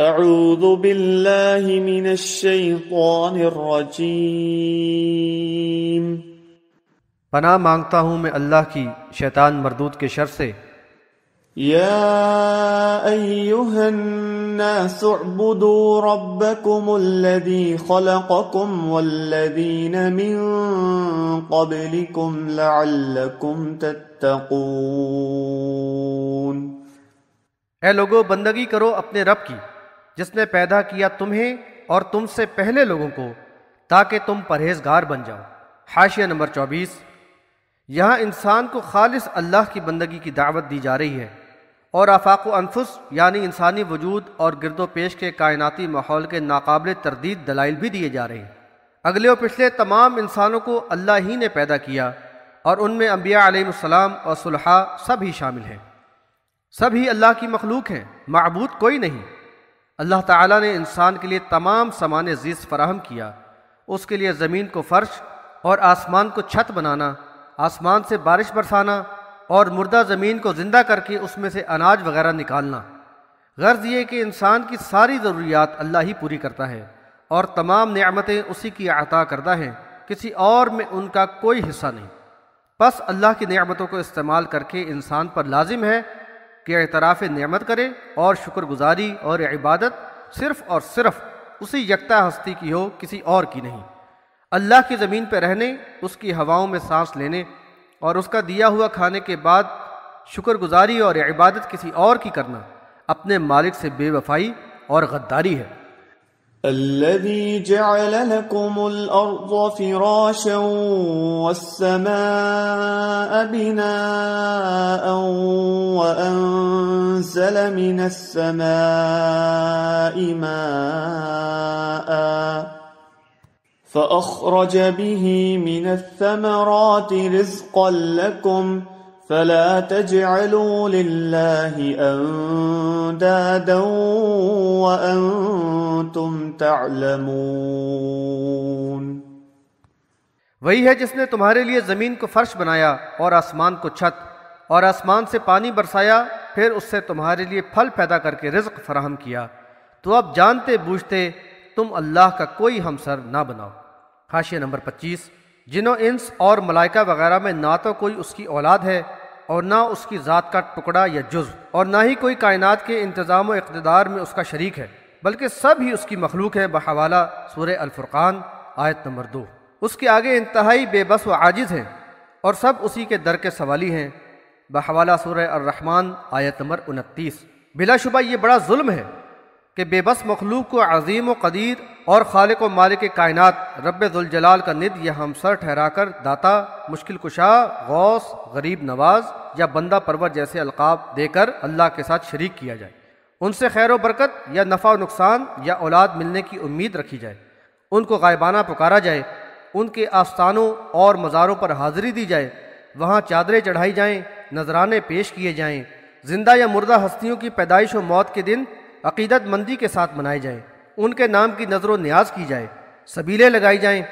اعوذ باللہ من الشیطان الرجیم، پناہ مانگتا ہوں میں اللہ کی شیطان مردود کے شر سے۔ یا ایہا الناس اعبدوا ربکم الذی خلقکم والذین من قبلکم لعلکم تتقون۔ اے لوگو، بندگی کرو اپنے رب کی جس نے پیدا کیا تمہیں اور تم سے پہلے لوگوں کو تاکہ تم پرہیزگار بن جاؤ۔ حاشیہ نمبر 24۔ یہاں انسان کو خالص اللہ کی بندگی کی دعوت دی جا رہی ہے، اور آفاق و انفس یعنی انسانی وجود اور گرد و پیش کے کائناتی ماحول کے ناقابل تردید دلائل بھی دیے جا رہے ہیں۔ اگلے و پچھلے تمام انسانوں کو اللہ ہی نے پیدا کیا، اور ان میں انبیاء علیہ السلام اور صلحاء سب ہی شامل ہیں۔ سب ہی اللہ کی مخلوق ہیں، معبود کوئی نہیں۔ اللہ تعالیٰ نے انسان کے لیے تمام سامان زیست فراہم کیا، اس کے لیے زمین کو فرش اور آسمان کو چھت بنانا، آسمان سے بارش برسانا اور مردہ زمین کو زندہ کر کے اس میں سے اناج وغیرہ نکالنا۔ غرض یہ کہ انسان کی ساری ضروریات اللہ ہی پوری کرتا ہے، اور تمام نعمتیں اسی کی عطا کردہ ہیں، کسی اور میں ان کا کوئی حصہ نہیں۔ پس اللہ کی نعمتوں کو استعمال کر کے انسان پر لازم ہے کہ اعتراف نعمت کرے اور شکر گزاری اور عبادت صرف اور صرف اسی یکتا ہستی کی ہو، کسی اور کی نہیں۔ اللہ کی زمین پہ رہنے، اس کی ہواؤں میں سانس لینے اور اس کا دیا ہوا کھانے کے بعد شکر گزاری اور عبادت کسی اور کی کرنا اپنے مالک سے بے وفائی اور غداری ہے۔ الذي جعل لكم الأرض فراشا والسماء بناء وأنزل من السماء ماء فأخرج به من الثمرات رزقا لكم فلا تجعلوا لله أندادا وأنتم تعلمون۔ وہی ہے جس نے تمہارے لیے زمین کو فرش بنایا اور آسمان کو چھت، اور آسمان سے پانی برسایا، پھر اس سے تمہارے لیے پھل پیدا کر کے رزق فراہم کیا، تو اب جانتے بوجھتے تم اللہ کا کوئی ہمسر نہ بناؤ۔ حاشیہ نمبر 25۔ جنوں انس اور ملائکہ وغیرہ میں نہ تو کوئی اس کی اولاد ہے اور نہ اس کی ذات کا ٹکڑا یا جزو، اور نہ ہی کوئی کائنات کے انتظام و اقتدار میں اس کا شریک ہے، بلکہ سب ہی اس کی مخلوق ہے، بحوالہ سورہ الفرقان آیت نمبر 2۔ اس کے آگے انتہائی بے بس و عاجز ہیں، اور سب اسی کے در کے سوالی ہیں، بحوالہ سورہ الرحمن آیت نمبر 29۔ بلا شبہ یہ بڑا ظلم ہے کہ بے بس مخلوق کو عظیم و قدیر اور خالق و مالک کائنات رب ذوالجلال کا ند یا ہمسر ٹھہرا کر داتا، مشکل کشا، غوث، غریب نواز یا بندہ پرور جیسے القاب دے کر اللہ کے ساتھ شریک کیا جائے، ان سے خیر و برکت یا نفع و نقصان یا اولاد ملنے کی امید رکھی جائے، ان کو غائبانہ پکارا جائے، ان کے آستانوں اور مزاروں پر حاضری دی جائے، وہاں چادریں چڑھائی جائیں، نذرانے پیش کیے جائیں، زندہ یا مردہ ہستیوں کی پیدائش و موت کے دن عقیدت مندی کے ساتھ منائے جائیں، ان کے نام کی نظر و نیاز کی جائے، سبیلیں لگائی جائیں۔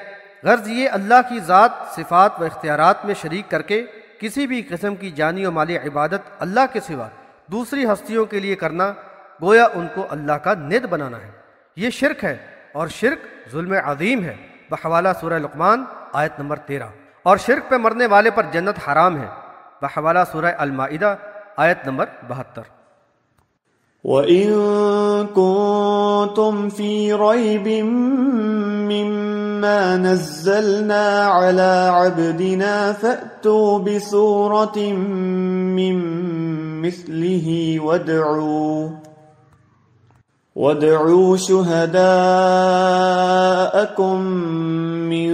غرض یہ اللہ کی ذات، صفات و اختیارات میں شریک کر کے کسی بھی قسم کی جانی و مالی عبادت اللہ کے سوا دوسری ہستیوں کے لیے کرنا گویا ان کو اللہ کا ند بنانا ہے۔ یہ شرک ہے، اور شرک ظلم عظیم ہے، بحوالہ سورہ لقمان آیت نمبر 13۔ اور شرک پہ مرنے والے پر جنت حرام ہے، بحوالہ سورہ المائدہ آیت نمبر 72۔ وَإِن كُنتُمْ فِي رَيْبٍ مِّمَّا نَزَّلْنَا عَلَىٰ عَبْدِنَا فَأْتُوا بِسُورَةٍ مِّن مِّثْلِهِ وَادْعُوا شُهَدَاءَكُم مِّن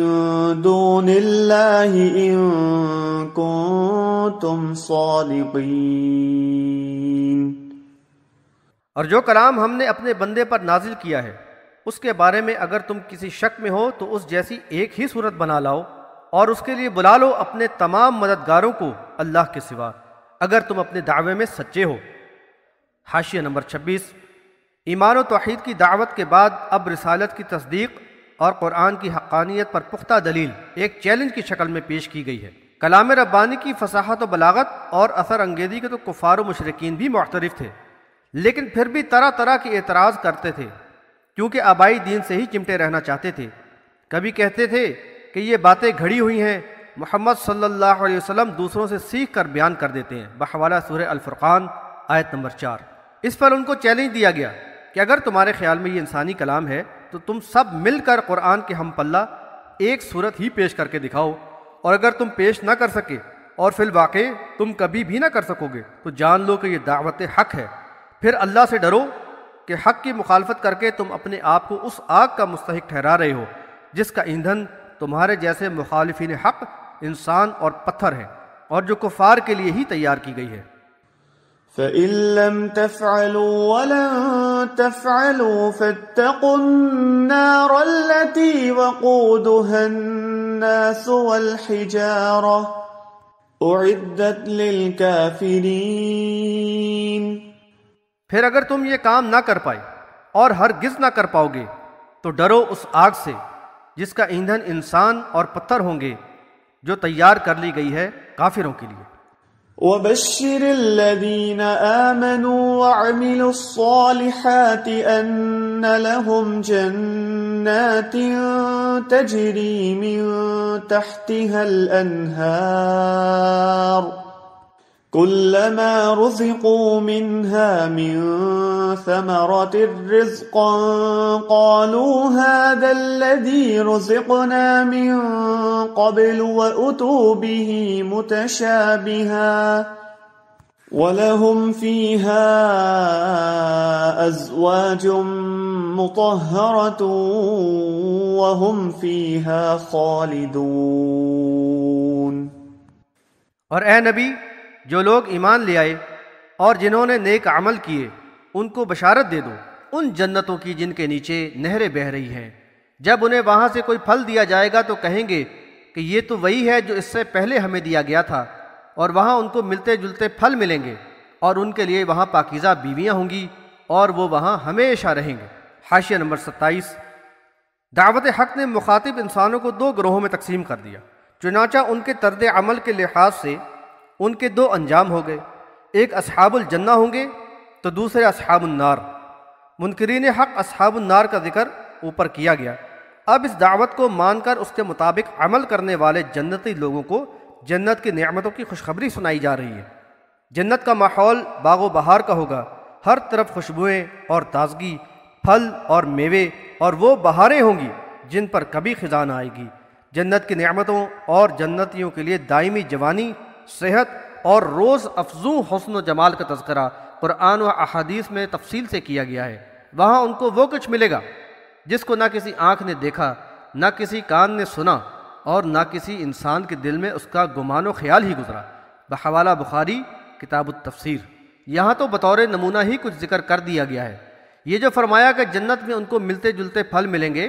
دُونِ اللَّهِ إِن كُنتُمْ صَادِقِينَ۔ اور جو کلام ہم نے اپنے بندے پر نازل کیا ہے اس کے بارے میں اگر تم کسی شک میں ہو تو اس جیسی ایک ہی صورت بنا لاؤ، اور اس کے لیے بلا لو اپنے تمام مددگاروں کو اللہ کے سوا، اگر تم اپنے دعوے میں سچے ہو۔ حاشیہ نمبر 26۔ ایمان و توحید کی دعوت کے بعد اب رسالت کی تصدیق اور قرآن کی حقانیت پر پختہ دلیل ایک چیلنج کی شکل میں پیش کی گئی ہے۔ کلام ربانی کی فصاحت و بلاغت اور اثر انگیزی کے تو کفار و مشرکین بھی معترف تھے، لیکن پھر بھی طرح طرح کے اعتراض کرتے تھے، کیونکہ آبائی دین سے ہی چمٹے رہنا چاہتے تھے۔ کبھی کہتے تھے کہ یہ باتیں گھڑی ہوئی ہیں، محمد صلی اللہ علیہ وسلم دوسروں سے سیکھ کر بیان کر دیتے ہیں، بحوالہ سورہ الفرقان آیت نمبر 4۔ اس پر ان کو چیلنج دیا گیا کہ اگر تمہارے خیال میں یہ انسانی کلام ہے تو تم سب مل کر قرآن کے ہم پلہ ایک صورت ہی پیش کر کے دکھاؤ، اور اگر تم پیش نہ کر سکے اور فی الواقع تم کبھی بھی نہ کر سکو گے تو جان لو کہ یہ دعوت حق ہے، پھر اللہ سے ڈرو کہ حق کی مخالفت کر کے تم اپنے آپ کو اس آگ کا مستحق ٹھہرا رہے ہو جس کا ایندھن تمہارے جیسے مخالفین حق انسان اور پتھر ہے، اور جو کفار کے لیے ہی تیار کی گئی ہے۔ فَإِن لَّمْ تَفْعَلُوا وَلَن تَفْعَلُوا فَاتَّقُوا النَّارَ الَّتِي وَقُودُهَا النَّاسُ وَالْحِجَارَةُ أُعِدَّتْ لِلْكَافِرِينَ۔ پھر اگر تم یہ کام نہ کر پائے اور ہرگز نہ کر پاؤ گے تو ڈرو اس آگ سے جس کا ایندھن انسان اور پتھر ہوں گے، جو تیار کر لی گئی ہے کافروں کے لیے۔ وَبَشِّرِ الَّذِينَ آمَنُوا وَعَمِلُوا الصَّالِحَاتِ أَنَّ لَهُمْ جَنَّاتٍ تَجْرِي مِن تَحْتِهَا الْأَنْهَارُ كُلَّمَا رُزِقُوا مِنْهَا مِن ثَمَرَةٍ رِزْقًا قَالُوا هَذَا الَّذِي رُزِقْنَا مِن قَبْلُ وَأُتُوا بِهِ مُتَشَابِهًا وَلَهُمْ فِيهَا أَزْوَاجٌ مُطَهَّرَةٌ وَهُمْ فِيهَا خَالِدُونَ۔ اور اے نبی، جو لوگ ایمان لے آئے اور جنہوں نے نیک عمل کیے ان کو بشارت دے دو ان جنتوں کی جن کے نیچے نہریں بہہ رہی ہیں۔ جب انہیں وہاں سے کوئی پھل دیا جائے گا تو کہیں گے کہ یہ تو وہی ہے جو اس سے پہلے ہمیں دیا گیا تھا، اور وہاں ان کو ملتے جلتے پھل ملیں گے، اور ان کے لیے وہاں پاکیزہ بیویاں ہوں گی، اور وہ وہاں ہمیشہ رہیں گے۔ حاشیہ نمبر 27۔ دعوت حق نے مخاطب انسانوں کو دو گروہوں میں تقسیم کر دیا، چنانچہ ان کے طرز عمل کے لحاظ سے ان کے دو انجام ہو گئے، ایک اصحاب الجنہ ہوں گے تو دوسرے اصحاب النار۔ منکرین حق اصحاب النار کا ذکر اوپر کیا گیا۔ اب اس دعوت کو مان کر اس کے مطابق عمل کرنے والے جنتی لوگوں کو جنت کی نعمتوں کی خوشخبری سنائی جا رہی ہے۔ جنت کا ماحول باغ و بہار کا ہوگا، ہر طرف خوشبوئیں اور تازگی، پھل اور میوے، اور وہ بہاریں ہوں گی جن پر کبھی خزاں نہ آئے گی۔ جنت کی نعمتوں اور جنتیوں کے لیے دائمی جوانی، صحت اور روز افزوں حسن و جمال کا تذکرہ قرآن و احادیث میں تفصیل سے کیا گیا ہے۔ وہاں ان کو وہ کچھ ملے گا جس کو نہ کسی آنکھ نے دیکھا، نہ کسی کان نے سنا، اور نہ کسی انسان کے دل میں اس کا گمان و خیال ہی گزرا۔ بحوالہ بخاری کتاب التفسیر۔ یہاں تو بطور نمونہ ہی کچھ ذکر کر دیا گیا ہے۔ یہ جو فرمایا کہ جنت میں ان کو ملتے جلتے پھل ملیں گے،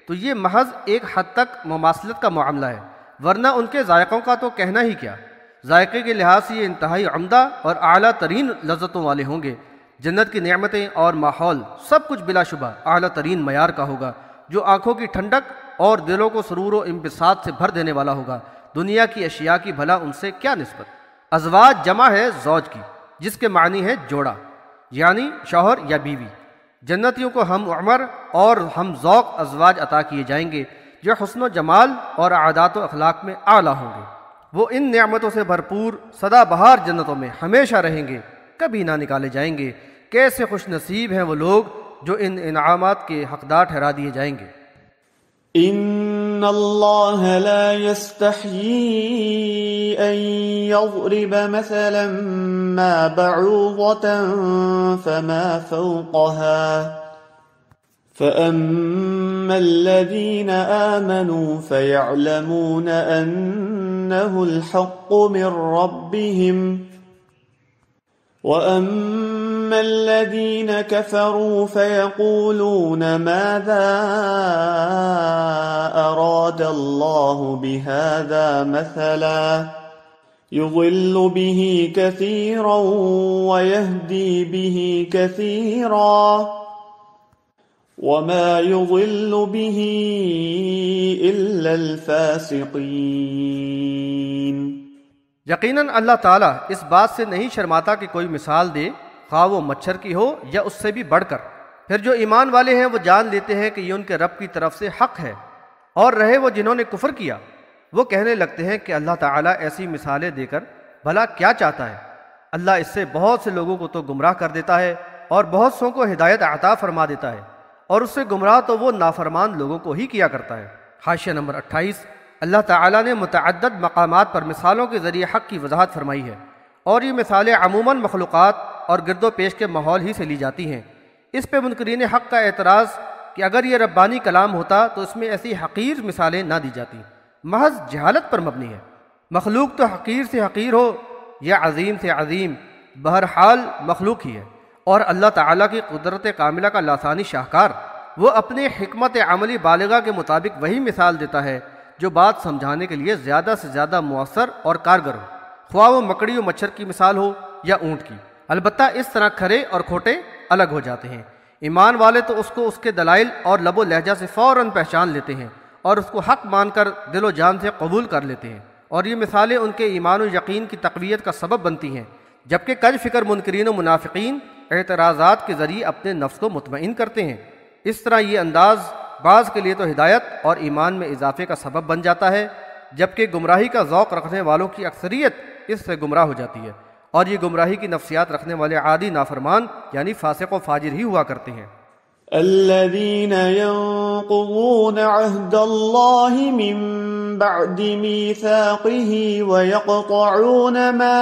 تو یہ محض ایک حد تک مماثلت کا معاملہ ہے، ورنہ ان کے ذائقوں کا تو کہنا ہی کیا۔ ذائقے کے لحاظ سے یہ انتہائی عمدہ اور اعلیٰ ترین لذتوں والے ہوں گے۔ جنت کی نعمتیں اور ماحول سب کچھ بلا شبہ اعلیٰ ترین معیار کا ہوگا، جو آنکھوں کی ٹھنڈک اور دلوں کو سرور و انبساط سے بھر دینے والا ہوگا۔ دنیا کی اشیاء کی بھلا ان سے کیا نسبت؟ ازواج جمع ہے زوج کی، جس کے معنی ہے جوڑا، یعنی شوہر یا بیوی۔ جنتیوں کو ہم عمر اور ہم ذوق ازواج عطا کیے جائیں گے جو حسن و جمال اور عادات و اخلاق میں اعلیٰ ہوں گے۔ وہ ان نعمتوں سے بھرپور سدا بہار جنتوں میں ہمیشہ رہیں گے، کبھی نہ نکالے جائیں گے۔ کیسے خوش نصیب ہیں وہ لوگ جو ان انعامات کے حقدار ٹھہرا دیے جائیں گے۔ ان اللہ لا يستحيي ان يضرب مثلا ما بعوضة فما فوقها فأما الذين آمنوا فيعلمون أنه الحق من ربهم وأما الذين كفروا فيقولون ماذا أراد الله بهذا مثلا يضل به كثيرا ويهدي به كثيرا وما يضل به إلا الفاسقين۔ یقیناً اللہ تعالیٰ اس بات سے نہیں شرماتا کہ کوئی مثال دے خواہ وہ مچھر کی ہو یا اس سے بھی بڑھ کر۔ پھر جو ایمان والے ہیں وہ جان لیتے ہیں کہ یہ ان کے رب کی طرف سے حق ہے، اور رہے وہ جنہوں نے کفر کیا، وہ کہنے لگتے ہیں کہ اللہ تعالیٰ ایسی مثالیں دے کر بھلا کیا چاہتا ہے؟ اللہ اس سے بہت سے لوگوں کو تو گمراہ کر دیتا ہے اور بہت سوں کو ہدایت عطا فرما دیتا ہے، اور اس سے گمراہ تو وہ نافرمان لوگوں کو ہی کیا کرتا ہے۔ حاشیہ نمبر 28۔ اللہ تعالیٰ نے متعدد مقامات پر مثالوں کے ذریعے حق کی وضاحت فرمائی ہے، اور یہ مثالیں عموماً مخلوقات اور گرد و پیش کے ماحول ہی سے لی جاتی ہیں۔ اس پہ منکرین حق کا اعتراض کہ اگر یہ ربانی کلام ہوتا تو اس میں ایسی حقیر مثالیں نہ دی جاتی، محض جہالت پر مبنی ہے۔ مخلوق تو حقیر سے حقیر ہو یا عظیم سے عظیم، بہرحال مخلوق ہی ہے، اور اللہ تعالیٰ کی قدرت کاملہ کا لاسانی شاہکار، وہ اپنے حکمت عملی بالغہ کے مطابق وہی مثال دیتا ہے جو بات سمجھانے کے لیے زیادہ سے زیادہ مؤثر اور کارگر ہو، خواہ وہ مکڑی و مچھر کی مثال ہو یا اونٹ کی۔ البتہ اس طرح کھرے اور کھوٹے الگ ہو جاتے ہیں۔ ایمان والے تو اس کو اس کے دلائل اور لب و لہجہ سے فوراً پہچان لیتے ہیں اور اس کو حق مان کر دل و جان سے قبول کر لیتے ہیں، اور یہ مثالیں ان کے ایمان و یقین کی تقویت کا سبب بنتی ہیں، جبکہ کج فکر منکرین و منافقین اعتراضات کے ذریعے اپنے نفس کو مطمئن کرتے ہیں۔ اس طرح یہ انداز بعض کے لیے تو ہدایت اور ایمان میں اضافے کا سبب بن جاتا ہے، جبکہ گمراہی کا ذوق رکھنے والوں کی اکثریت اس سے گمراہ ہو جاتی ہے، اور یہ گمراہی کی نفسیات رکھنے والے عادی نافرمان یعنی فاسق و فاجر ہی ہوا کرتے ہیں۔ الذين ينقضون عهد الله من بعد ميثاقه ويقطعون ما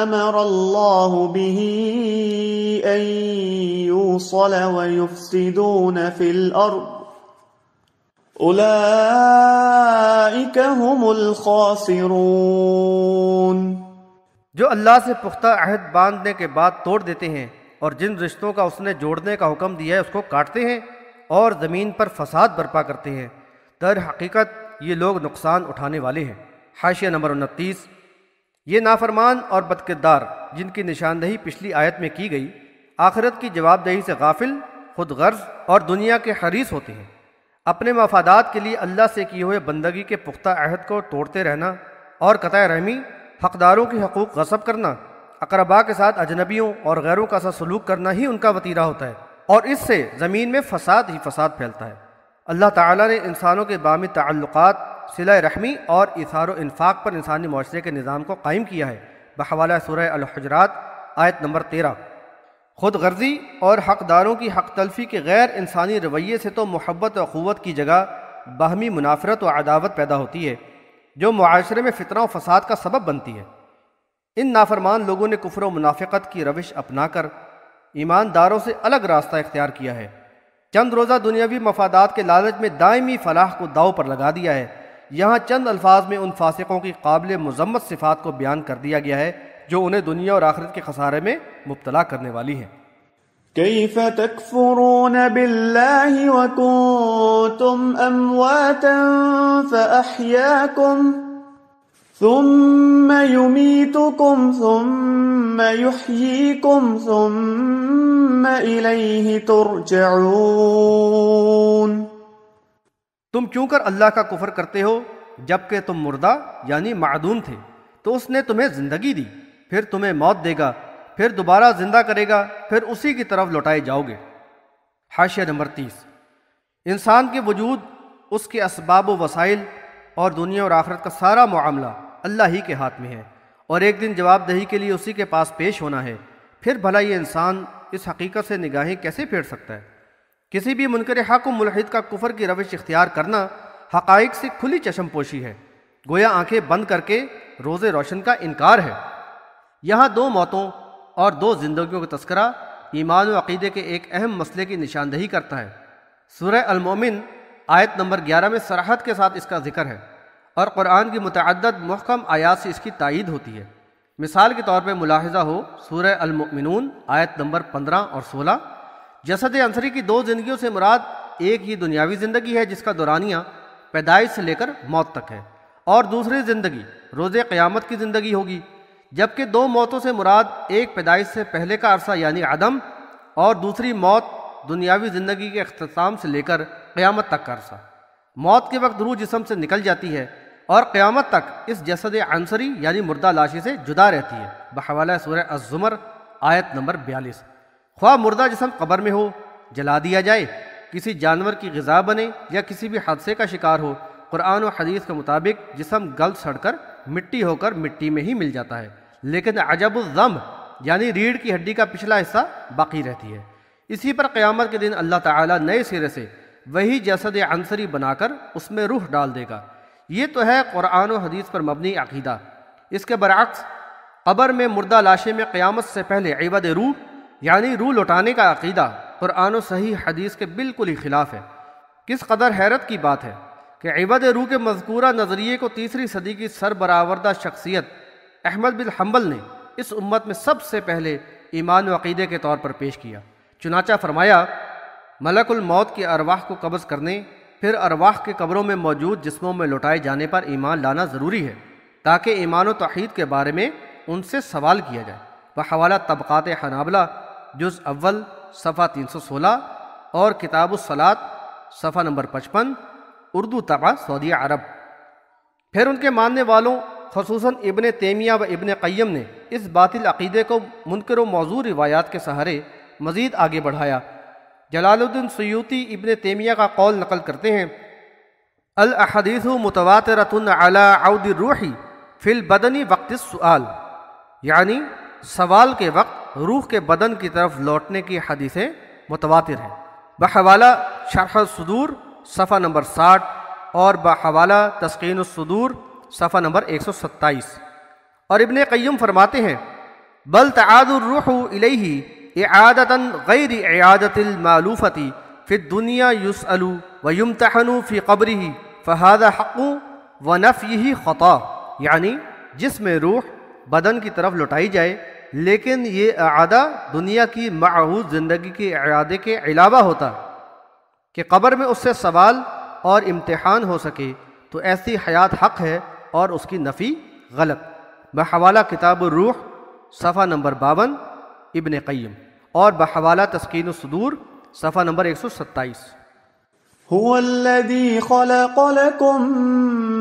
أمر الله به أن يوصل ويفسدون في الأرض أولئك هم الخاسرون۔ جو اللہ سے پختہ عہد باندھنے کے بعد توڑ دیتے ہیں اور جن رشتوں کا اس نے جوڑنے کا حکم دیا ہے اس کو کاٹتے ہیں اور زمین پر فساد برپا کرتے ہیں، در حقیقت یہ لوگ نقصان اٹھانے والے ہیں۔ حاشیہ نمبر 29۔ یہ نافرمان اور بدکردار جن کی نشاندہی پچھلی آیت میں کی گئی، آخرت کی جواب دہی سے غافل، خود غرض اور دنیا کے حریص ہوتے ہیں۔ اپنے مفادات کے لیے اللہ سے کیے ہوئے بندگی کے پختہ عہد کو توڑتے رہنا اور قطع رحمی، حقداروں کی حقوق غصب کرنا، اقربا کے ساتھ اجنبیوں اور غیروں کا سا سلوک کرنا ہی ان کا وتیرہ ہوتا ہے، اور اس سے زمین میں فساد ہی فساد پھیلتا ہے۔ اللہ تعالیٰ نے انسانوں کے باہمی تعلقات، صلہ رحمی اور ایثار و انفاق پر انسانی معاشرے کے نظام کو قائم کیا ہے، بحوالہ سورہ الحجرات آیت نمبر 13۔ خود غرضی اور حقداروں کی حق تلفی کے غیر انسانی رویے سے تو محبت و اخوت کی جگہ باہمی منافرت و عداوت پیدا ہوتی ہے، جو معاشرے میں فتنہ و فساد کا سبب بنتی ہے۔ ان نافرمان لوگوں نے کفر و منافقت کی روش اپنا کر ایمانداروں سے الگ راستہ اختیار کیا ہے، چند روزہ دنیاوی مفادات کے لالچ میں دائمی فلاح کو داؤ پر لگا دیا ہے۔ یہاں چند الفاظ میں ان فاسقوں کی قابل مذمت صفات کو بیان کر دیا گیا ہے جو انہیں دنیا اور آخرت کے خسارے میں مبتلا کرنے والی ہیں۔ كيف تكفرون بالله وكنتم أمواتا فأحياكم ثم يميتكم ثم يحييكم ثم إليه ترجعون۔ تم کیوں کر اللہ کا کفر کرتے ہو جبکہ تم مردہ یعنی معدوم تھے، تو اس نے تمہیں زندگی دی، پھر تمہیں موت دے گا، پھر دوبارہ زندہ کرے گا، پھر اسی کی طرف لوٹائے جاؤ گے۔ حاشیہ نمبر 30۔ انسان کے وجود، اس کے اسباب و وسائل اور دنیا اور آخرت کا سارا معاملہ اللہ ہی کے ہاتھ میں ہے، اور ایک دن جواب دہی کے لیے اسی کے پاس پیش ہونا ہے۔ پھر بھلا یہ انسان اس حقیقت سے نگاہیں کیسے پھیر سکتا ہے؟ کسی بھی منکر حق و ملحد کا کفر کی روش اختیار کرنا حقائق سے کھلی چشم پوشی ہے، گویا آنکھیں بند کر کے روز روشن کا انکار ہے۔ یہاں دو موتوں اور دو زندگیوں کا تذکرہ ایمان و عقیدے کے ایک اہم مسئلے کی نشاندہی کرتا ہے۔ سورہ المومن آیت نمبر 11 میں صراحت کے ساتھ اس کا ذکر ہے، اور قرآن کی متعدد محکم آیات سے اس کی تائید ہوتی ہے۔ مثال کے طور پہ ملاحظہ ہو سورہ المؤمنون آیت نمبر 15 اور 16۔ جسد عنصری کی دو زندگیوں سے مراد ایک یہ دنیاوی زندگی ہے جس کا دورانیہ پیدائش سے لے کر موت تک ہے، اور دوسری زندگی روز قیامت کی زندگی ہوگی، جبکہ دو موتوں سے مراد ایک پیدائش سے پہلے کا عرصہ یعنی عدم، اور دوسری موت دنیاوی زندگی کے اختتام سے لے کر قیامت تک کا عرصہ۔ موت کے وقت روح جسم سے نکل جاتی ہے اور قیامت تک اس جسد عنصری یعنی مردہ لاشی سے جدا رہتی ہے، بحوالہ سورہ الزمر آیت نمبر 42۔ خواہ مردہ جسم قبر میں ہو، جلا دیا جائے، کسی جانور کی غذا بنے یا کسی بھی حادثے کا شکار ہو، قرآن و حدیث کے مطابق جسم گل سڑ کر مٹی میں ہی مل جاتا ہے، لیکن عجب الذم یعنی ریڑھ کی ہڈی کا پچھلا حصہ باقی رہتی ہے۔ اسی پر قیامت کے دن اللہ تعالیٰ نئے سرے سے وہی جسد عنصری بنا کر اس میں روح ڈال دے گا۔ یہ تو ہے قرآن و حدیث پر مبنی عقیدہ۔ اس کے برعکس قبر میں مردہ لاشیں میں قیامت سے پہلے عوض روح یعنی روح لوٹانے کا عقیدہ قرآن و صحیح حدیث کے بالکل ہی خلاف ہے۔ کس قدر حیرت کی بات ہے کہ عوض روح کے مذکورہ نظریے کو 3 صدی کی سربراوردہ شخصیت احمد بن حنبل نے اس امت میں سب سے پہلے ایمان و عقیدے کے طور پر پیش کیا۔ چنانچہ فرمایا، ملک الموت کی ارواح کو قبض کرنے، پھر ارواح کے قبروں میں موجود جسموں میں لوٹائے جانے پر ایمان لانا ضروری ہے تاکہ ایمان و توحید کے بارے میں ان سے سوال کیا جائے۔ بحوالہ طبقات حنابلہ جز اول صفحہ 316 اور کتاب الصلاۃ صفحہ نمبر 55 اردو طبع سعودی عرب۔ پھر ان کے ماننے والوں خصوصاً ابن تیمیہ و ابن قیم نے اس باطل عقیدے کو منکر و موضوع روایات کے سہارے مزید آگے بڑھایا۔ جلال الدین سیوطی ابن تیمیہ کا قول نقل کرتے ہیں، الاحادیث متواترۃ علی عود الروح فی البدن وقت السؤال، یعنی سوال کے وقت روح کے بدن کی طرف لوٹنے کی حدیثیں متواتر ہیں۔ بحوالہ شرح الصدور صفحہ نمبر 60 اور بحوالہ تسقین الصدور صفحہ نمبر 127۔ اور ابن قیم فرماتے ہیں، بل تعاد الروح الیہ اعادۃ غیر اعادۃ المالوفۃ فی الدنیا یسأل ویمتحن فی قبرہ فہذا حق ونفیہ خطا، یعنی جس میں روح بدن کی طرف لوٹائی جائے لیکن یہ اعادہ دنیا کی معہود زندگی کے اعادے کے علاوہ ہوتا کہ قبر میں اس سے سوال اور امتحان ہو سکے تو ایسی حیات حق ہے اور اس کی نفی غلط۔ بحوالہ کتاب الروح صفحہ نمبر 52 ابن قیم اور بحوالہ تسکین الصدور صفحہ نمبر 127۔ هو الذي خلق لكم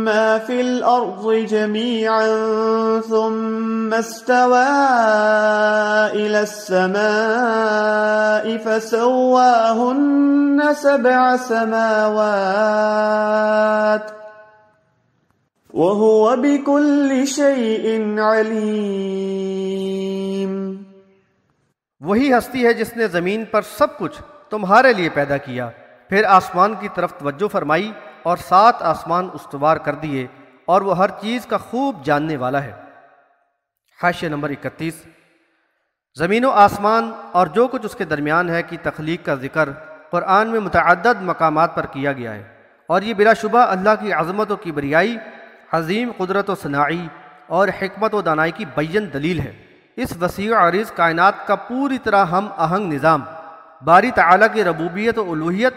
ما في الأرض جميعا ثم استوى إلى السماء فسواهن 7 سماوات وهو بكل شيء عليم۔ وہی ہستی ہے جس نے زمین پر سب کچھ تمہارے لیے پیدا کیا، پھر آسمان کی طرف توجہ فرمائی اور 7 آسمان استوار کر دیے، اور وہ ہر چیز کا خوب جاننے والا ہے۔ حاشیہ نمبر 31۔ زمین و آسمان اور جو کچھ اس کے درمیان ہے کی تخلیق کا ذکر قرآن میں متعدد مقامات پر کیا گیا ہے، اور یہ بلا شبہ اللہ کی عظمت و کبریائی، عظیم قدرت و صناعی اور حکمت و دانائی کی بین دلیل ہے۔ اس وسیع و عریض کائنات کا پوری طرح ہم آہنگ نظام باری تعالیٰ کی ربوبیت و الوہیت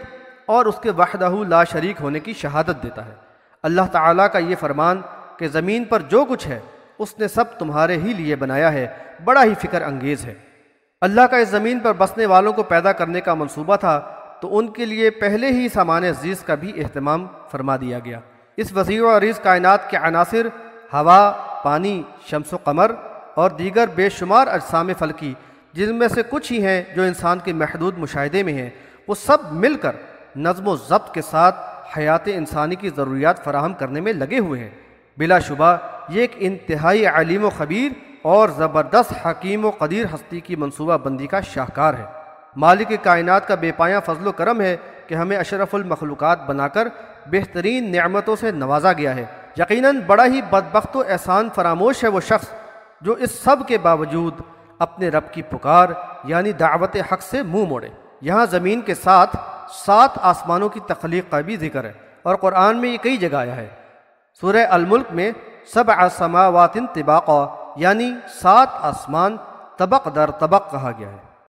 اور اس کے وحدہ لا شریک ہونے کی شہادت دیتا ہے۔ اللہ تعالیٰ کا یہ فرمان کہ زمین پر جو کچھ ہے اس نے سب تمہارے ہی لیے بنایا ہے بڑا ہی فکر انگیز ہے۔ اللہ کا اس زمین پر بسنے والوں کو پیدا کرنے کا منصوبہ تھا تو ان کے لیے پہلے ہی سامان عزیز کا بھی اہتمام فرما دیا گیا۔ اس وسیع و عریض کائنات کے عناصر ہوا، پانی، شمس و قمر اور دیگر بے شمار اجسام فلکی، جن میں سے کچھ ہی ہیں جو انسان کے محدود مشاہدے میں ہیں، وہ سب مل کر نظم و ضبط کے ساتھ حیات انسانی کی ضروریات فراہم کرنے میں لگے ہوئے ہیں۔ بلا شبہ یہ ایک انتہائی علیم و خبیر اور زبردست حکیم و قدیر ہستی کی منصوبہ بندی کا شاہکار ہے۔ مالک کائنات کا بے پایاں فضل و کرم ہے کہ ہمیں اشرف المخلوقات بنا کر بہترین نعمتوں سے نوازا گیا ہے۔ یقیناً بڑا ہی بدبخت و احسان فراموش ہے وہ شخص جو اس سب کے باوجود اپنے رب کی پکار یعنی دعوت حق سے منہ موڑے۔ یہاں زمین کے ساتھ 7 آسمانوں کی تخلیق کا بھی ذکر ہے، اور قرآن میں یہ کئی جگہ آیا ہے۔ سورہ الملک میں 7 سماوات طباقا یعنی 7 آسمان طبق در طبق کہا گیا ہے۔